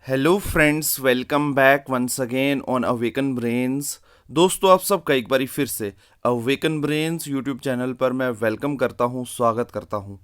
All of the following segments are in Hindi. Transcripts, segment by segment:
Hello friends, welcome back once again on Awaken Brains. दोस्तों, आप सबका एक बारी फिर से अवेकन ब्रेन्स यूट्यूब चैनल पर मैं वेलकम करता हूं, स्वागत करता हूं।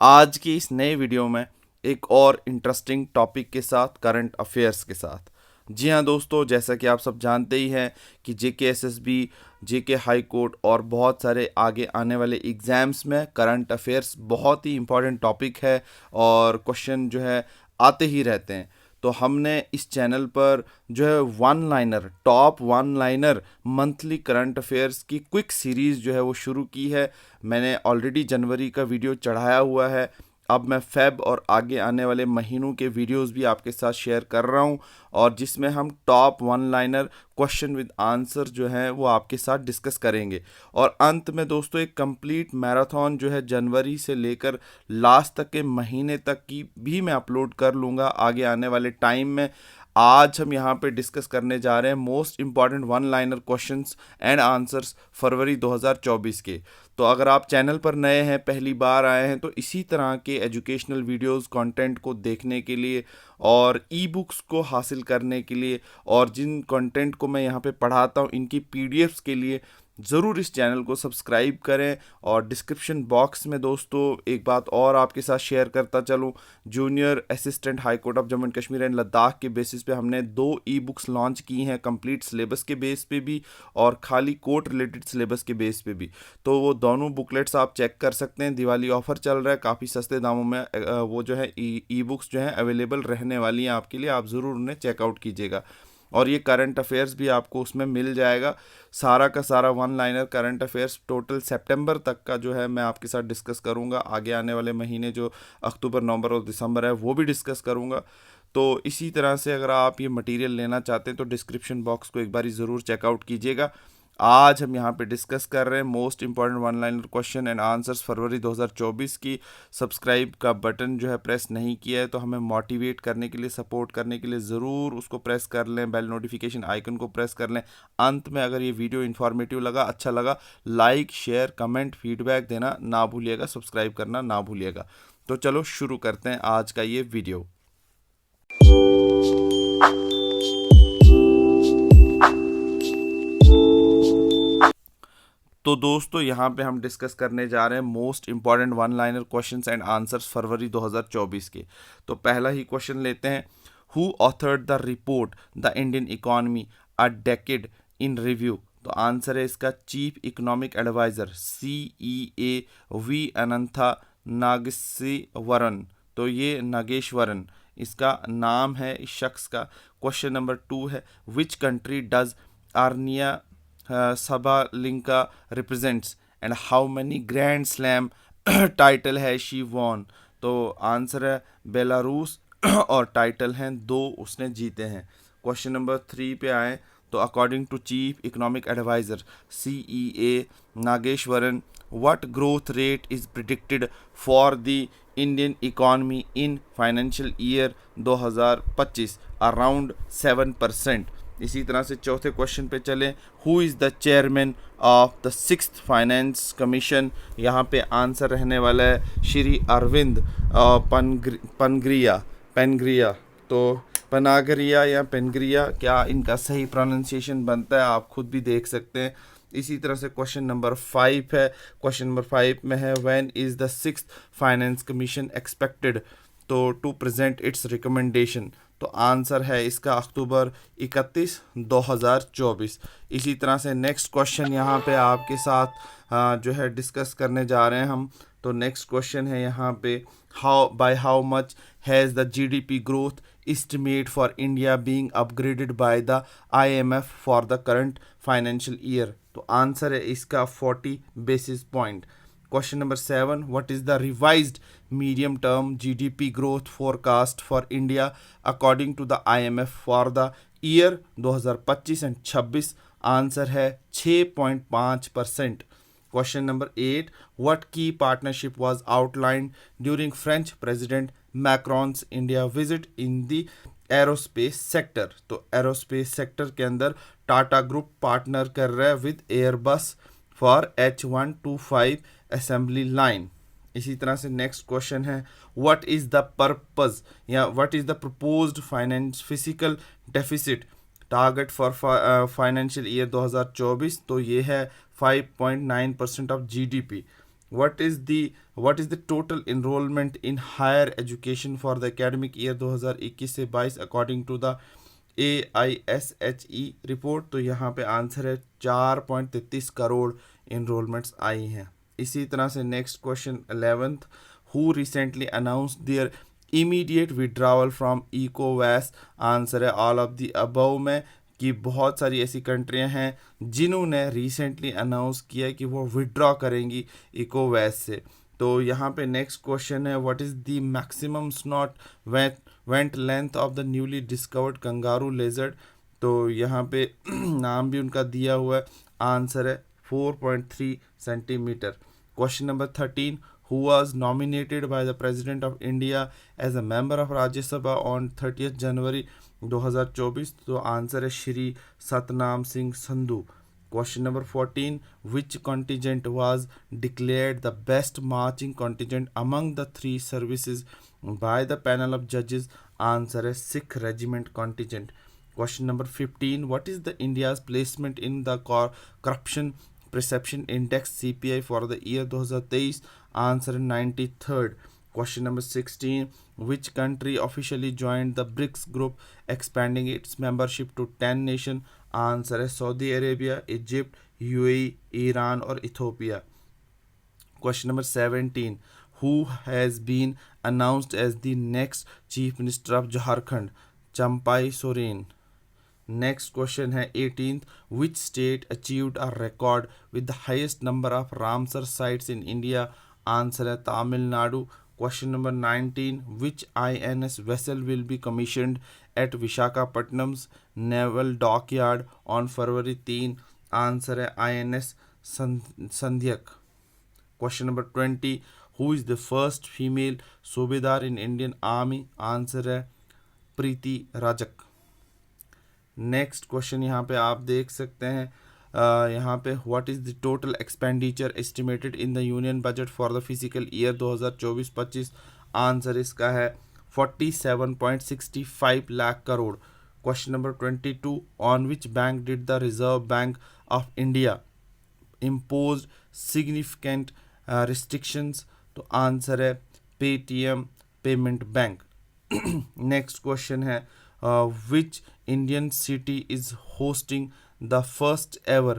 आज की इस नए वीडियो में एक और इंटरेस्टिंग टॉपिक के साथ, करंट अफेयर्स के साथ। जी हाँ दोस्तों, जैसा कि आप सब जानते ही हैं कि जेके एसएसबी, जेके हाई कोर्ट और बहुत सारे आगे आने वाले एग्ज़ाम्स में करंट अफेयर्स बहुत ही इंपॉर्टेंट टॉपिक है और क्वेश्चन जो है आते ही रहते हैं। तो हमने इस चैनल पर जो है one liner, top one liner monthly current affairs की क्विक सीरीज़ जो है वो शुरू की है। मैंने ऑलरेडी जनवरी का वीडियो चढ़ाया हुआ है। अब मैं फेब और आगे आने वाले महीनों के वीडियोस भी आपके साथ शेयर कर रहा हूं, और जिसमें हम top one liner question with answer जो है वो आपके साथ डिस्कस करेंगे। और अंत में दोस्तों एक कंप्लीट मैराथन जो है जनवरी से लेकर लास्ट तक के महीने तक की भी मैं अपलोड कर लूँगा आगे आने वाले टाइम में। आज हम यहाँ पे डिस्कस करने जा रहे हैं most important one liner questions and answers फरवरी 2024 के। तो अगर आप चैनल पर नए हैं, पहली बार आए हैं, तो इसी तरह के एजुकेशनल वीडियोस कंटेंट को देखने के लिए और ई बुक्स को हासिल करने के लिए और जिन कंटेंट को मैं यहाँ पे पढ़ाता हूँ इनकी पीडीएफ्स के लिए ज़रूर इस चैनल को सब्सक्राइब करें। और डिस्क्रिप्शन बॉक्स में दोस्तों एक बात और आपके साथ शेयर करता चलूँ, junior assistant high court of Jammu and Kashmir and Ladakh के बेसिस पे हमने 2 ई बुक्स लॉन्च की हैं, कंप्लीट सिलेबस के बेस पे भी और खाली कोर्ट रिलेटेड सिलेबस के बेस पे भी। तो वो दोनों बुकलेट्स आप चेक कर सकते हैं। दिवाली ऑफर चल रहा है, काफ़ी सस्ते दामों में वो जो है ई बुक्स जो है अवेलेबल रहने वाली हैं आपके लिए। आप ज़रूर उन्हें चेकआउट कीजिएगा। और ये करंट अफेयर्स भी आपको उसमें मिल जाएगा। सारा का सारा one liner current affairs total सितंबर तक का जो है मैं आपके साथ डिस्कस करूंगा। आगे आने वाले महीने जो अक्टूबर, नवंबर और दिसंबर है वो भी डिस्कस करूंगा। तो इसी तरह से अगर आप ये मटेरियल लेना चाहते हैं तो डिस्क्रिप्शन बॉक्स को एक बार ज़रूर चेकआउट कीजिएगा। आज हम यहाँ पे डिस्कस कर रहे हैं most important one liner question and answers फरवरी 2024 की। सब्सक्राइब का बटन जो है प्रेस नहीं किया है तो हमें मोटिवेट करने के लिए, सपोर्ट करने के लिए ज़रूर उसको प्रेस कर लें, बेल नोटिफिकेशन आइकन को प्रेस कर लें। अंत में अगर ये वीडियो इन्फॉर्मेटिव लगा, अच्छा लगा, लाइक, शेयर, कमेंट, फीडबैक देना ना भूलिएगा, सब्सक्राइब करना ना भूलिएगा। तो चलो शुरू करते हैं आज का ये वीडियो। तो दोस्तों यहाँ पे हम डिस्कस करने जा रहे हैं most important one liner questions and answers फरवरी 2024 के। तो पहला ही क्वेश्चन लेते हैं। Who authored the report the Indian economy a decade in review? तो आंसर है इसका chief economic adviser CEA Anantha Nageswaran. तो ये नागेश्वरन इसका नाम है इस शख्स का। क्वेश्चन नंबर 2 है, which country does Aryna Sabalenka represents and how many Grand Slam title है शी वॉन? तो आंसर है बेलारूस और टाइटल हैं 2 उसने जीते हैं। क्वेश्चन नंबर 3 पे आए तो according to chief economic adviser CEA Nageswaran, what growth rate is predicted for the Indian economy in financial year 2025? Around 7%। इसी तरह से चौथे क्वेश्चन पे चलें। Who is the chairman of the 6th finance commission? यहाँ पे आंसर रहने वाला है श्री अरविंद पेनग्रिया। तो पनागरिया या पेनग्रिया, क्या इनका सही प्रोनाउंसिएशन बनता है आप खुद भी देख सकते हैं। इसी तरह से क्वेश्चन नंबर 5 है। क्वेश्चन नंबर 5 में है, when is the 6th finance commission expected तो टू प्रेजेंट इट्स रिकमेंडेशन? तो आंसर है इसका अक्टूबर 31, 2024। इसी तरह से नेक्स्ट क्वेश्चन यहाँ पे आपके साथ जो है डिस्कस करने जा रहे हैं हम। तो नेक्स्ट क्वेश्चन है यहाँ पे, how much has the GDP growth estimate for India being upgraded by the IMF for the current financial year? तो आंसर है इसका 40 basis point। Question number 7, what is the revised medium term GDP growth forecast for India according to the IMF for the year 2025 and 26? Answer है 6.5%। Question number 8, what key partnership was outlined during French President Macron's India visit in the aerospace sector? तो एरोस्पेस सेक्टर के अंदर टाटा ग्रुप पार्टनर कर रहा है with Airbus for H125 assembly line. इसी तरह से नेक्स्ट क्वेश्चन है व्हाट इज़ द पर्पस या what is the proposed finance physical deficit target for financial year 2024। तो ये है 5.9% of GDP. What is the total enrolment in higher education for the academic year 2021 से 22 according to the AISHE report. तो यहाँ पे आंसर है 4.33 करोड़ इनरोलमेंट्स आई हैं। इसी तरह से next question 11th who recently announced their immediate withdrawal from इकोवैस। आंसर है ऑल ऑफ द अबव में कि बहुत सारी ऐसी कंट्रियां हैं जिन्होंने रिसेंटली अनाउंस किया कि वो विड्रॉ करेंगी इकोवैस से। तो यहाँ पे नेक्स्ट क्वेश्चन है what is the maximum snout went length of the newly discovered kangaroo लेजर्ड। तो यहाँ पे नाम भी उनका दिया हुआ है, आंसर है 4.3 centimetre. Question number 13 who was nominated by the President of India as a member of Rajya Sabha on 30th January 2024। तो आंसर है Shri Satnam Singh Sandhu. Question number 14 which contingent was declared the best marching contingent among the three services by the panel of judges। Answer है Sikh regiment contingent। Question number 15 what is the India's placement in the corruption perception index CPI for the year 2023। Answer 93rd। Question number 16 which country officially joined the BRICS group expanding its membership to 10 nations। Answer है Saudi Arabia, Egypt, UAE, Iran और Ethiopia. Question number 17 who has been announced as the next chief minister of Jharkhand। Champai Soren. Next question है 18th which state achieved a record with the highest number of Ramsar sites in India। Answer है Tamil Nadu. Question number 19 which INS vessel will be commissioned at Visakhapatnam's naval dockyard on February 3। Answer है INS संध्यक। क्वेश्चन नंबर 20 who is the first female सूबेदार in Indian Army। आंसर है प्रीति राजक। नेक्स्ट क्वेश्चन यहाँ पे आप देख सकते हैं यहाँ पे what is the total expenditure estimated in the union budget for the physical year 2024-25। Answer इसका है 47.65 lakh crore. Question number 22 on which bank did the reserve bank of India impose significant restrictions. तो आंसर है Paytm payment bank. Next question है which Indian city is hosting the first ever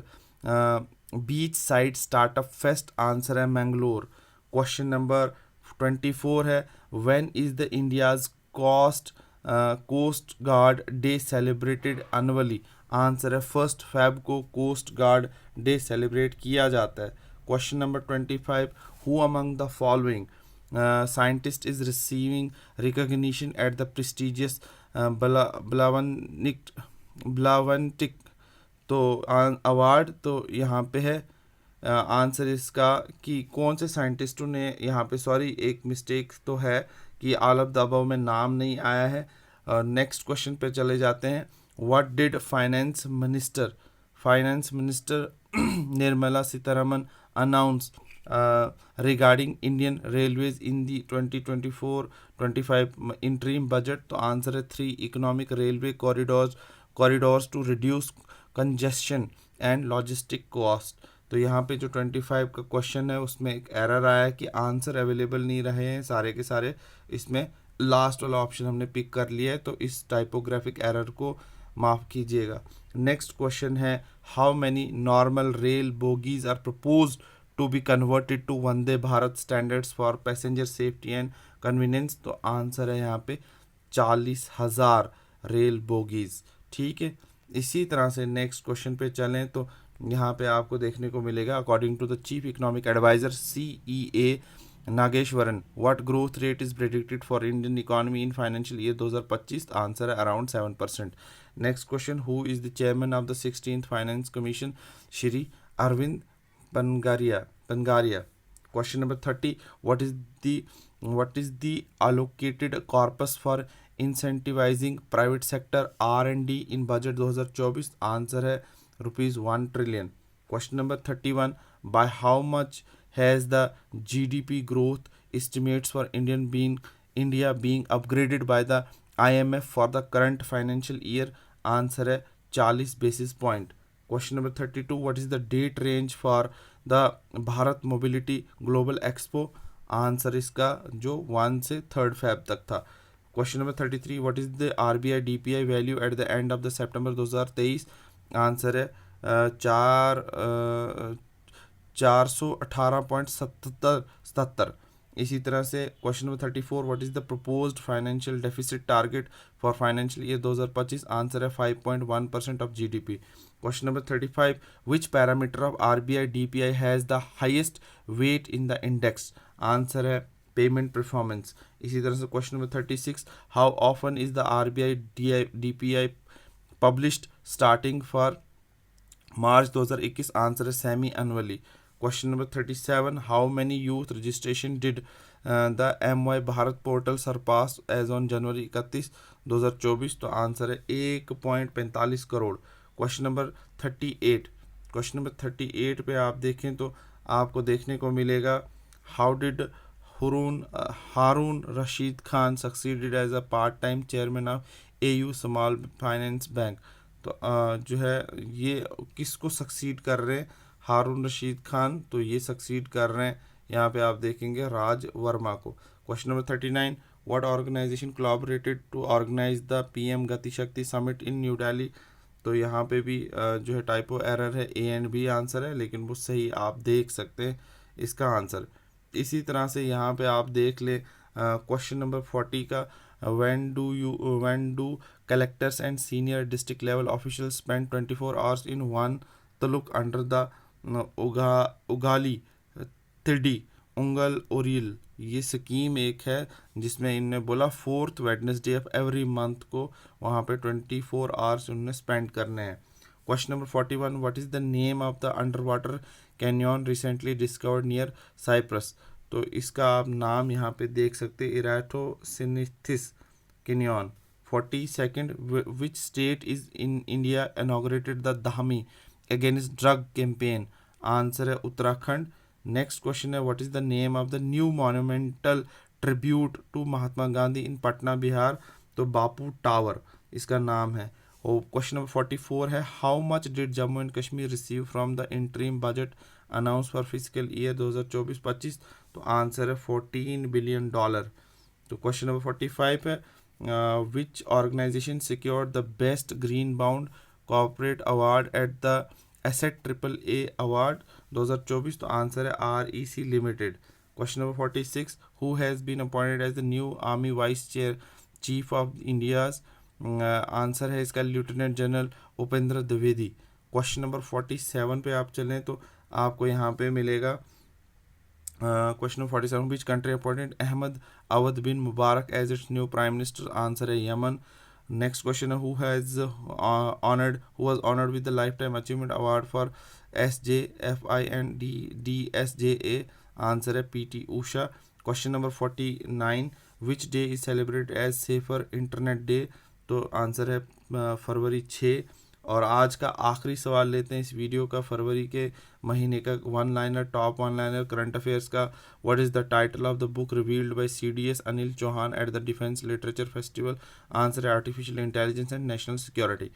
beach side startup fest। Answer है मैंगलोर। क्वेश्चन नंबर 24 है when is the India's coast guard day celebrated annually। Answer है 1 Feb को कोस्ट गार्ड डे सेलिब्रेट किया जाता है। Question number 25 who among the following scientist is receiving recognition at the prestigious ब्लावंटिक तो अवार्ड। तो यहाँ पे है आंसर इसका कि कौन से साइंटिस्टों ने यहाँ पे सॉरी एक मिस्टेक तो है कि ऑल ऑफ द अबव में नाम नहीं आया है। नेक्स्ट क्वेश्चन पे चले जाते हैं what did finance minister Nirmala Sitharaman announce regarding Indian railways in the 2024-25 interim budget. तो आंसर है 3 economic railway corridors to reduce congestion and logistic cost. तो यहाँ पे जो 25 का क्वेश्चन है उसमें एक एरर आया है कि आंसर अवेलेबल नहीं रहे हैं सारे के सारे, इसमें लास्ट वाला ऑप्शन हमने पिक कर लिया है, तो इस टाइपोग्राफिक एरर को माफ़ कीजिएगा। नेक्स्ट क्वेश्चन है how many normal rail bogies are proposed to be converted to Vande Bharat standards for passenger safety and convenience. तो आंसर है यहाँ पे 40,000 रेल बोगीज। ठीक है, इसी तरह से नेक्स्ट क्वेश्चन पे चलें तो यहाँ पे आपको देखने को मिलेगा according to the chief economic adviser CEA Nageswaran what growth rate is predicted for Indian economy in financial year 2025। Answer है around 7%। Next question who is the chairman of the 16th finance commission Shri Arvind Pangaria। Question number 30 what is the allocated corpus for incentivizing private sector R&D in budget 2024। Answer है ₹1 trillion। Question number 31 by how much has the GDP growth estimates for India being upgraded by the IMF for the current financial year? Answer है 40 basis point. Question number 32, what is the date range for the Bharat mobility global expo? Answer इसका जो 1 से 3 Feb तक था। Question number 33, what is the RBI DPI value at the end of the September 2023? Answer है 418.77। इसी तरह से question number 34, what is the proposed financial deficit target for financial year 2025? Answer है 5.1% of GDP। Question number 35, which parameter of RBI DPI has the highest weight in the index? Answer है पेमेंट परफॉर्मेंस। इसी तरह से question number 36, how often is the RBI DPI published starting for March 2021? Answer है semi annually. Question number 37, how many youth registration did the MY Bharat portal surpass as on January 31, 2024? तो आंसर है 1.45 करोड़। क्वेश्चन नंबर 38 पे आप देखें तो आपको देखने को मिलेगा, how did Haroon Rashid Khan succeeded as a part time chairman of AU small finance bank? तो जो है ये किसको सक्सीड कर रहे हैं? हारून रशीद खान, तो ये सक्सीड कर रहे हैं यहाँ पे आप देखेंगे राज वर्मा को। Question number 39, what organization collaborated to organize the PM Gati शक्ति समिट इन न्यू दिल्ली? तो यहाँ पे भी जो है टाइपो एरर है, A एंड B आंसर है, लेकिन वो सही आप देख सकते हैं इसका आंसर। इसी तरह से यहाँ पे आप देख ले क्वेश्चन नंबर 40 का, when do collectors and senior district level officials spend 24 hours in one taluk under the उगाली तिडी उंगल ओरियल? ये स्कीम एक है जिसमें इनने बोला 4th Wednesday of every month को वहाँ पे 24 आवर्स उन्होंने स्पेंड करने हैं। Question number 41, what is the name of the under water canyon recently discovered near Cyprus? तो इसका आप नाम यहाँ पे देख सकते, Eratosthenes canyon. 42nd, which state is in India inaugurated the Dhami against drug campaign? Answer है उत्तराखंड। नेक्स्ट क्वेश्चन है, what is the name of the new monumental tribute to Mahatma Gandhi in Patna Bihar? तो बापू टावर इसका नाम है। और क्वेश्चन नंबर 44 है, how much did Jammu and Kashmir receive from the interim budget announce for physical year 2024-25? तो आंसर है $14 बिलियन। तो क्वेश्चन नंबर 45 है, which organisation secured the best green bound corporate award at the asset AAA award 2024? तो आंसर है REC limited. Question number 46, who has been appointed as the new army vice chief of India's? Answer है इसका lieutenant general Upendra Dwivedi. Question number 47 पे आप चलें तो आपको यहाँ पे मिलेगा question number 47, which country appointed Ahmed Awad bin Mubarak as its new prime minister? Answer है यमन। नेक्स्ट क्वेश्चन है, who was honoured with the lifetime achievement award for SJFI and DSJA? Answer है PT Usha. Question number 49, which day is celebrate as safer internet day? तो आंसर है फरवरी 6। और आज का आखिरी सवाल लेते हैं इस वीडियो का, फरवरी के महीने का one liner, top one liner current affairs का। What is the title of the book revealed by CDS Anil Chauhan at the defence literature festival? Answer है artificial intelligence and national security.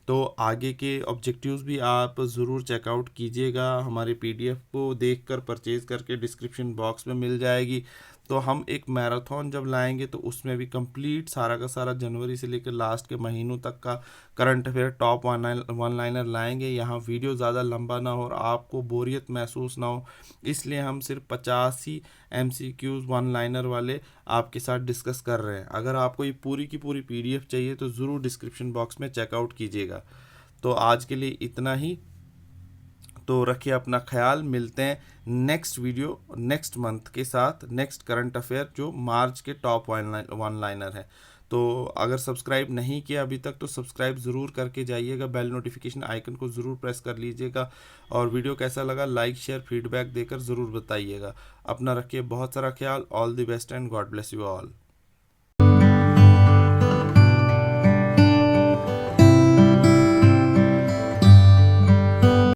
तो आगे के ऑब्जेक्टिव्स भी आप ज़रूर चेकआउट कीजिएगा, हमारे PDF को देखकर परचेज़ करके डिस्क्रिप्शन बॉक्स में मिल जाएगी। तो हम एक मैराथन जब लाएंगे तो उसमें भी कंप्लीट सारा का सारा जनवरी से लेकर लास्ट के महीनों तक का current affair top one liner लाएंगे। यहाँ वीडियो ज़्यादा लंबा ना हो और आपको बोरियत महसूस ना हो, इसलिए हम सिर्फ 50 ही MCQs वन लाइनर वाले आपके साथ डिस्कस कर रहे हैं। अगर आपको ये पूरी की पूरी PDF चाहिए तो ज़रूर डिस्क्रिप्शन बॉक्स में चेकआउट कीजिएगा। तो आज के लिए इतना ही, तो रखिए अपना ख्याल। मिलते हैं नेक्स्ट वीडियो नेक्स्ट मंथ के साथ, नेक्स्ट करंट अफेयर जो मार्च के टॉप वन लाइनर है। तो अगर सब्सक्राइब नहीं किया अभी तक तो सब्सक्राइब ज़रूर करके जाइएगा, बेल नोटिफिकेशन आइकन को ज़रूर प्रेस कर लीजिएगा, और वीडियो कैसा लगा लाइक शेयर फीडबैक देकर ज़रूर बताइएगा। अपना रखिए बहुत सारा ख्याल। All the best and God bless you all.